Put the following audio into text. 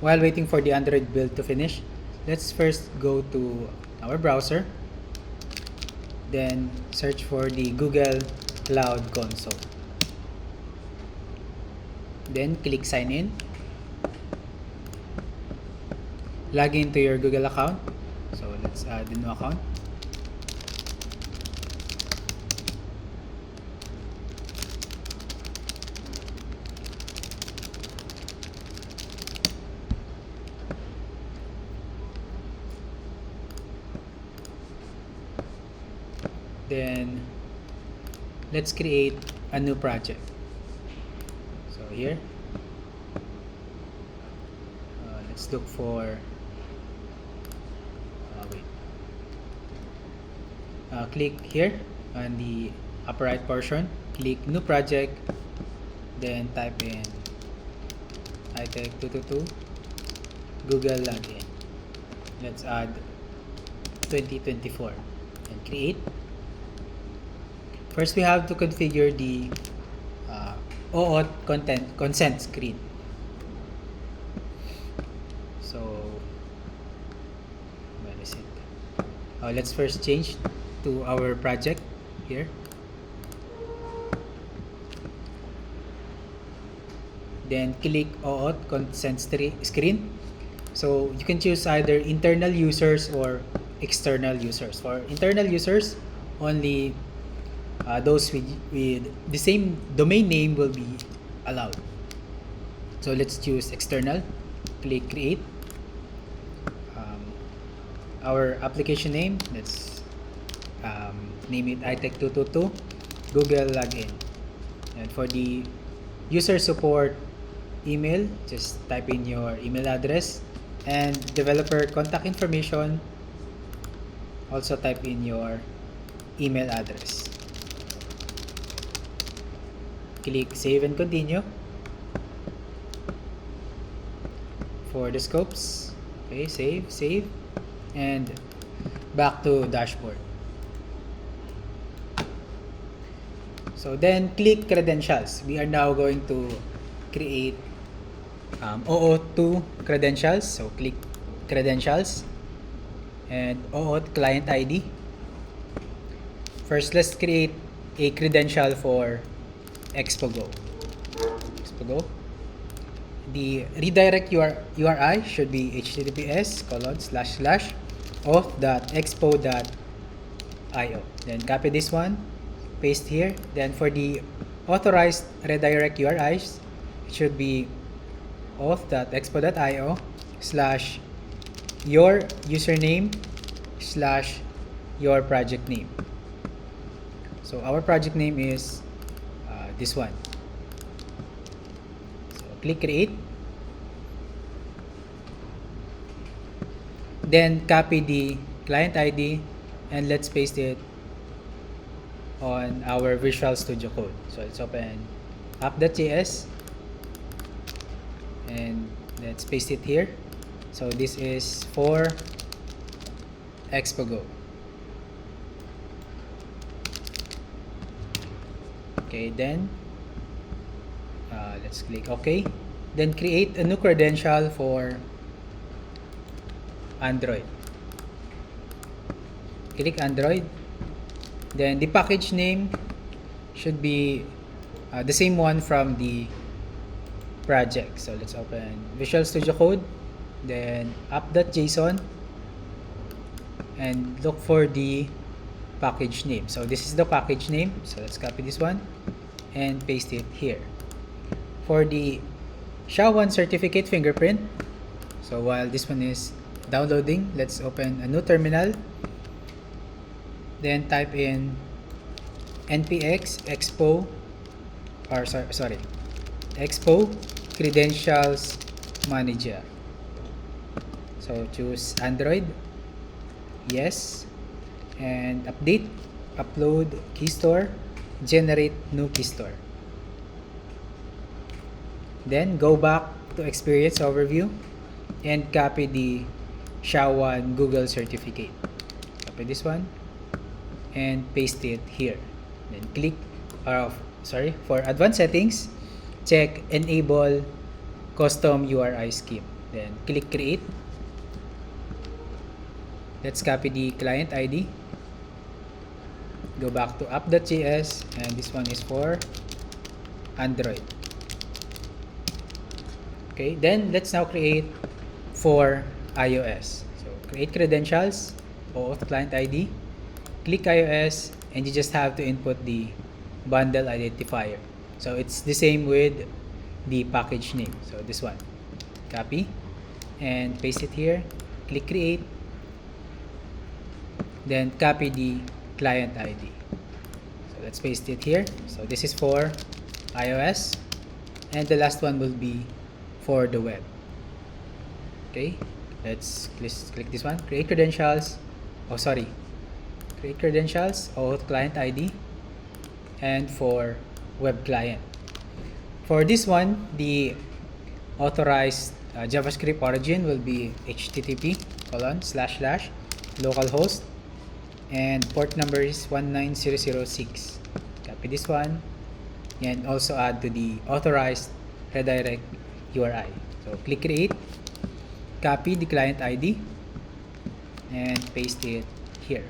while waiting for the Android build to finish, let's first go to our browser, then search for the Google Cloud Console. Then click sign in. Log into your Google account. So let's add a new account. Then let's create a new project. So here, let's look for click here on the upper right portion, click new project, then type in iTech222 Google login. Let's add 2024 and create. First, we have to configure the OAuth consent screen. So, where is it? Let's first change to our project here. Then click OAuth consent screen. So you can choose either internal users or external users. For internal users, only those with the same domain name will be allowed. So let's choose external. Click create. Our application name, let's name it iTech222 Google login. And for the user support email, just type in your email address, and developer contact information, also type in your email address. Click save and continue. For the scopes, okay, save, and back to dashboard. So then click credentials. We are now going to create OAuth2 credentials. So click credentials and OAuth client ID. First, let's create a credential for Expo Go. The redirect URI should be https://auth.expo.io. Then copy this one, paste here. Then for the authorized redirect URIs, it should be auth.expo.io / your username / your project name. So our project name is this one. So click create. Then copy the client ID and let's paste it on our Visual Studio Code. So let's open app.js and let's paste it here. So this is for Expo Go. Okay, then let's click OK. Then create a new credential for Android. Click Android. Then the package name should be the same one from the project. So let's open Visual Studio Code, then app.json, and look for the package name. So this is the package name. So let's copy this one and paste it here. For the SHA-1 certificate fingerprint, so while this one is downloading, let's open a new terminal. Then type in npx expo expo credentials manager. So choose Android, yes, and upload key store, generate new key store. Then go back to experience overview and copy the SHA-1 Google certificate. Copy this one and paste it here. Then click for advanced settings, check enable custom URI scheme. Then click create. Let's copy the client ID. Go back to app.js, and this one is for Android. Okay, then let's now create for iOS. So create credentials, auth client ID, click iOS, and you just have to input the bundle identifier. So it's the same with the package name. So this one, copy and paste it here, click create, then copy the client ID. So let's paste it here. So this is for iOS, and the last one will be for the web. Okay, let's click this one, create credentials. Create credentials, auth client ID, and for web client. For this one, the authorized JavaScript origin will be http://localhost, and port number is 19006. Copy this one and also add to the authorized redirect URI. So click create, copy the client ID, and paste it here.